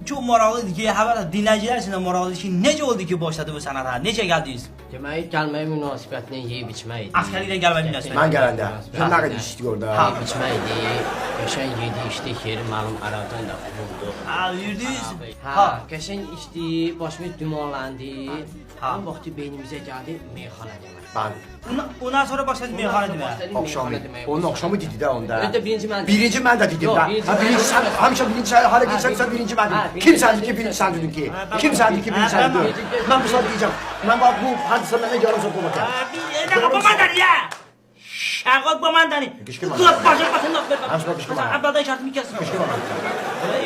Çok maraqlıdır ki, dinləyicilər üçün də maraqlıdır ki, necə oldu ki, başladı bu sənətə? Necə gəldiniz? Demək, gəlməyə münasibətinə yeyib içmək idi. Əsgərlikdən gəlməyə münasibət. Mən gələndə. Sən nə qədər işdik orada? Yeyib içmək idi. Qəşəng yedi, içdik, yeri mənim aradan da vurdu. Ha, yürüdünüz? Ha, qəşəng içdi, başımız dumanlandı. Ha. O vaxtı beynimizə gəldi meyxana demək. Ben Ondan sonra başladı meyxana demək. akşamı, onun akşamı dedi de onda. Ödə birinci mən. Birinci mən də dedim Yox, də. birinci Ha, birinci mən- sən, həmişə birinci sən, hara gitsən sən birinci mən Ha, dedim. birinci Kim səndi sən ki, birinci dedin. sən dedin ki? ben- Kim səndi ki, birinci sən ben- dedin? Mən bu saat diyeceğim. Mən bak bu hadisə mənə yarım saat olacaq. Bir dəqiqə baban dəni ya! Şəqaq baban dəni! Qışqırma. Qılap başa batın laf ver. Həmişə qışqırma. Sən əvvəldən şartımı kəsin. Qışqırma.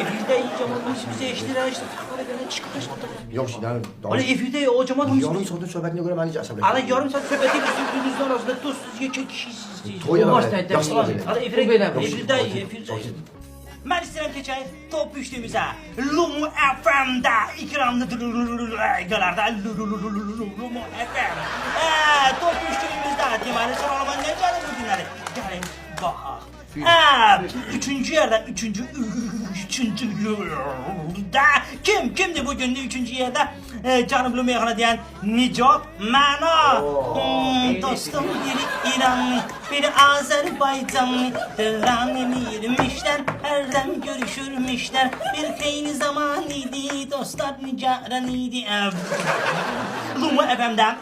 Efirdə cəmat bizi eşidirlər, işte fəxr edənə çıxış. Yox, yəni. Ola efirdə o cəmat Yarım saatin söhbətinə görə məni əsəbləşdirdi. Ala yarım saat söhbət edirsiniz arasında dostsuz iki kişisiniz. Toyuna Baş belə, tətə yaşlılar bilir. belə. Ala Bu belə efirdə Mən istəyirəm keçək top üçlüyümüzə. Lumu FM-də ikramlı qalarda Lumu FM. Top üçlüyümüzdə deməli sıralama necədir bu günləri? Gəlin baxaq. Üçüncü yerdə, üçüncü yerdə kimdir bu günlük üçüncü yerdə? Canımlı meyxana deyən Nicat Məna. Dostum biri İranlı, biri Azərbaycanlı. Dövranını yürümüşlər, hərdən görüşürmüşlər. Bir xeyli zaman idi, dostlar nigaran idi. Lumu FM'də